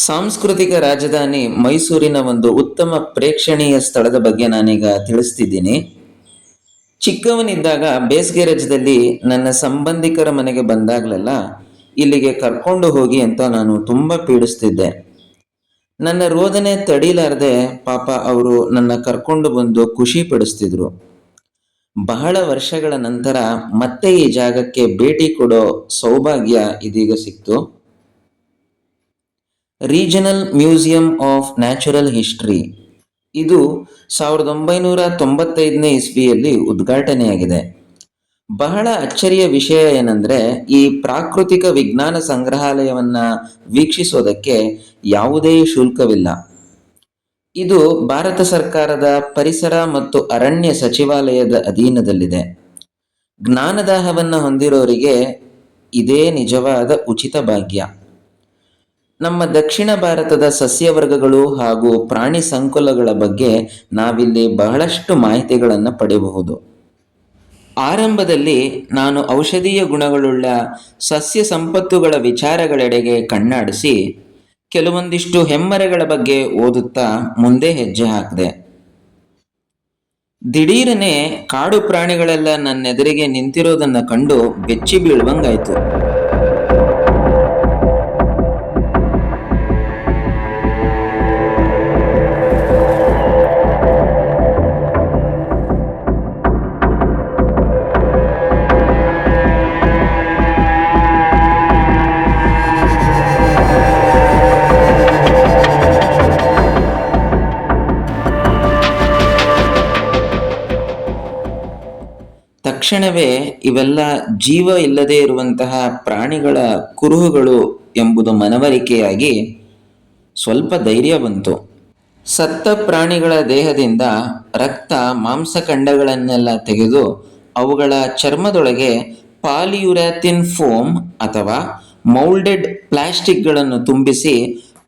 ಸಾಂಸ್ಕೃತಿಕ ರಾಜಧಾನಿ ಮೈಸೂರಿನ ಒಂದು ಉತ್ತಮ ಪ್ರೇಕ್ಷಣೀಯ ಸ್ಥಳದ ಬಗ್ಗೆ ನಾನೀಗ ತಿಳಿಸ್ತಿದ್ದೀನಿ. ಚಿಕ್ಕವನಿದ್ದಾಗ ಬೇಸಿಗೆ ರಜದಲ್ಲಿ ನನ್ನ ಸಂಬಂಧಿಕರ ಮನೆಗೆ ಬಂದಾಗಲೆಲ್ಲ ಇಲ್ಲಿಗೆ ಕರ್ಕೊಂಡು ಹೋಗಿ ಅಂತ ನಾನು ತುಂಬ ಪೀಡಿಸ್ತಿದ್ದೆ. ನನ್ನ ರೋದನೆ ತಡೀಲಾರದೆ ಪಾಪ ಅವರು ನನ್ನ ಕರ್ಕೊಂಡು ಬಂದು ಖುಷಿ ಪಡಿಸ್ತಿದ್ರು. ಬಹಳ ವರ್ಷಗಳ ನಂತರ ಮತ್ತೆ ಈ ಜಾಗಕ್ಕೆ ಭೇಟಿ ಕೊಡೋ ಸೌಭಾಗ್ಯ ಇದೀಗ ಸಿಕ್ತು. Regional museum of natural history ಇದು 1995ನೇ ಇಸ್ವಿಯಲ್ಲಿ ಉದ್ಘಾಟನೆಯಾಗಿದೆ. ಬಹಳ ಅಚ್ಚರಿಯ ವಿಷಯ ಏನಂದ್ರೆ ಈ ಪ್ರಾಕೃತಿಕ ವಿಜ್ಞಾನ ಸಂಗ್ರಹಾಲಯವನ್ನ ವೀಕ್ಷಿಸೋದಕ್ಕೆ ಯಾವುದೇ ಶುಲ್ಕವಿಲ್ಲ. ಇದು ಭಾರತ ಸರ್ಕಾರದ ಪರಿಸರ ಮತ್ತು ಅರಣ್ಯ ಸಚಿವಾಲಯದ ಅಧೀನದಲ್ಲಿದೆ. ಜ್ಞಾನದಾಹವನ್ನ ಹೊಂದಿರೋರಿಗೆ ಇದೇ ನಿಜವಾದ ಉಚಿತ ಭಾಗ್ಯ. ನಮ್ಮ ದಕ್ಷಿಣ ಭಾರತದ ಸಸ್ಯವರ್ಗಗಳು ಹಾಗೂ ಪ್ರಾಣಿ ಸಂಕುಲಗಳ ಬಗ್ಗೆ ನಾವಿಲ್ಲಿ ಬಹಳಷ್ಟು ಮಾಹಿತಿಗಳನ್ನು ಪಡೆಯಬಹುದು. ಆರಂಭದಲ್ಲಿ ನಾನು ಔಷಧೀಯ ಗುಣಗಳುಳ್ಳ ಸಸ್ಯ ಸಂಪತ್ತುಗಳ ವಿಚಾರಗಳೆಡೆಗೆ ಕಣ್ಣಾಡಿಸಿ ಕೆಲವೊಂದಿಷ್ಟು ಹೆಮ್ಮರೆಗಳ ಬಗ್ಗೆ ಓದುತ್ತಾ ಮುಂದೆ ಹೆಜ್ಜೆ ಹಾಕಿದೆ. ದಿಢೀರನೆ ಕಾಡು ಪ್ರಾಣಿಗಳೆಲ್ಲ ನನ್ನೆದುರಿಗೆ ನಿಂತಿರೋದನ್ನ ಕಂಡು ಬೆಚ್ಚಿ ಬೀಳುವಂಗಾಯ್ತು. ತಕ್ಷಣವೇ ಇವೆಲ್ಲ ಜೀವ ಇಲ್ಲದೆ ಇರುವಂತಹ ಪ್ರಾಣಿಗಳ ಕುರುಹುಗಳು ಎಂಬುದು ಮನವರಿಕೆಯಾಗಿ ಸ್ವಲ್ಪ ಧೈರ್ಯ ಬಂತು. ಸತ್ತ ಪ್ರಾಣಿಗಳ ದೇಹದಿಂದ ರಕ್ತ ಮಾಂಸಖಂಡಗಳನ್ನೆಲ್ಲ ತೆಗೆದು ಅವುಗಳ ಚರ್ಮದೊಳಗೆ ಪಾಲಿಯುರಾಥಿನ್ ಫೋಮ್ ಅಥವಾ ಮೌಲ್ಡೆಡ್ ಪ್ಲಾಸ್ಟಿಕ್ಗಳನ್ನು ತುಂಬಿಸಿ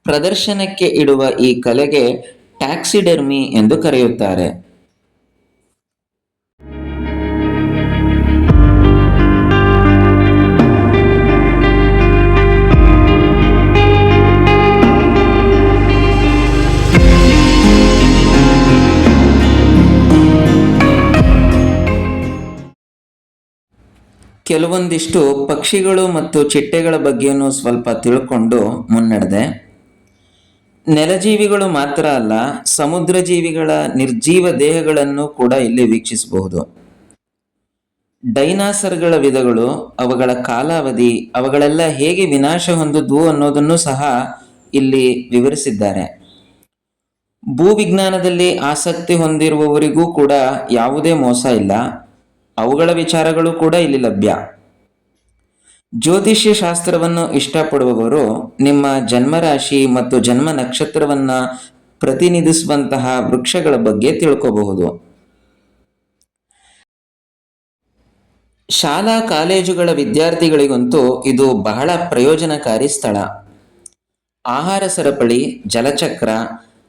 ಪ್ರದರ್ಶನಕ್ಕೆ ಇಡುವ ಈ ಕಲೆಗೆ ಟ್ಯಾಕ್ಸಿಡರ್ಮಿ ಎಂದು ಕರೆಯುತ್ತಾರೆ. ಕೆಲವೊಂದಿಷ್ಟು ಪಕ್ಷಿಗಳು ಮತ್ತು ಚಿಟ್ಟೆಗಳ ಬಗ್ಗೆಯೂ ಸ್ವಲ್ಪ ತಿಳ್ಕೊಂಡು ಮುನ್ನಡೆದೆ. ನೆಲಜೀವಿಗಳು ಮಾತ್ರ ಅಲ್ಲ, ಸಮುದ್ರ ಜೀವಿಗಳ ನಿರ್ಜೀವ ದೇಹಗಳನ್ನು ಕೂಡ ಇಲ್ಲಿ ವೀಕ್ಷಿಸಬಹುದು. ಡೈನಾಸರ್ಗಳ ವಿಧಗಳು, ಅವುಗಳ ಕಾಲಾವಧಿ, ಅವುಗಳೆಲ್ಲ ಹೇಗೆ ವಿನಾಶ ಹೊಂದಿದ್ವು ಅನ್ನೋದನ್ನು ಸಹ ಇಲ್ಲಿ ವಿವರಿಸಿದ್ದಾರೆ. ಭೂವಿಜ್ಞಾನದಲ್ಲಿ ಆಸಕ್ತಿ ಹೊಂದಿರುವವರಿಗೂ ಕೂಡ ಯಾವುದೇ ಮೋಸ ಇಲ್ಲ. ಅವುಗಳ ವಿಚಾರಗಳು ಕೂಡ ಇಲ್ಲಿ ಲಭ್ಯ. ಜ್ಯೋತಿಷ್ಯ ಶಾಸ್ತ್ರವನ್ನು ಇಷ್ಟಪಡುವವರು ನಿಮ್ಮ ಜನ್ಮರಾಶಿ ಮತ್ತು ಜನ್ಮ ನಕ್ಷತ್ರವನ್ನ ಪ್ರತಿನಿಧಿಸುವಂತಹ ವೃಕ್ಷಗಳ ಬಗ್ಗೆ ತಿಳ್ಕೋಬಹುದು. ಶಾಲಾ ಕಾಲೇಜುಗಳ ವಿದ್ಯಾರ್ಥಿಗಳಿಗಂತೂ ಇದು ಬಹಳ ಪ್ರಯೋಜನಕಾರಿ ಸ್ಥಳ. ಆಹಾರ ಸರಪಳಿ, ಜಲಚಕ್ರ,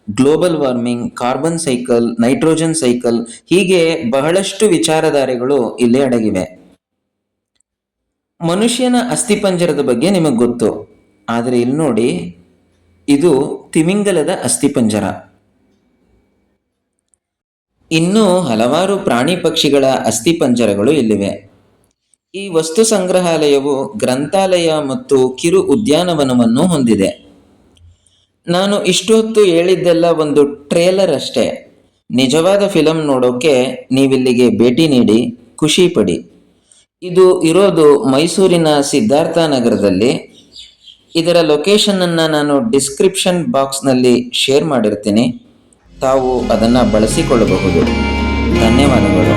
global warming, carbon cycle, nitrogen cycle, ಹೀಗೆ ಬಹಳಷ್ಟು ವಿಚಾರಧಾರೆಗಳು ಇಲ್ಲಿ ಅಡಗಿವೆ. ಮನುಷ್ಯನ ಅಸ್ಥಿಪಂಜರದ ಬಗ್ಗೆ ನಿಮಗೆ ಗೊತ್ತು, ಆದರೆ ಇಲ್ಲಿ ನೋಡಿ, ಇದು ತಿಮಿಂಗಲದ ಅಸ್ಥಿಪಂಜರ. ಇನ್ನೂ ಹಲವಾರು ಪ್ರಾಣಿ ಪಕ್ಷಿಗಳ ಅಸ್ಥಿಪಂಜರಗಳು ಇಲ್ಲಿವೆ. ಈ ವಸ್ತು ಸಂಗ್ರಹಾಲಯವು ಗ್ರಂಥಾಲಯ ಮತ್ತು ಕಿರು ಉದ್ಯಾನವನವನ್ನು ಹೊಂದಿದೆ. ನಾನು ಇಷ್ಟು ಹೊತ್ತು ಹೇಳಿದ್ದೆಲ್ಲ ಒಂದು ಟ್ರೇಲರ್ ಅಷ್ಟೇ. ನಿಜವಾದ ಫಿಲಂ ನೋಡೋಕೆ ನೀವಿಲ್ಲಿಗೆ ಭೇಟಿ ನೀಡಿ ಖುಷಿ ಪಡಿ. ಇದು ಇರೋದು ಮೈಸೂರಿನ ಸಿದ್ಧಾರ್ಥ ನಗರದಲ್ಲಿ. ಇದರ ಲೊಕೇಶನನ್ನು ನಾನು ಡಿಸ್ಕ್ರಿಪ್ಷನ್ ಬಾಕ್ಸ್ನಲ್ಲಿ ಶೇರ್ ಮಾಡಿರ್ತೀನಿ. ತಾವು ಅದನ್ನು ಬಳಸಿಕೊಳ್ಳಬಹುದು. ಧನ್ಯವಾದಗಳು.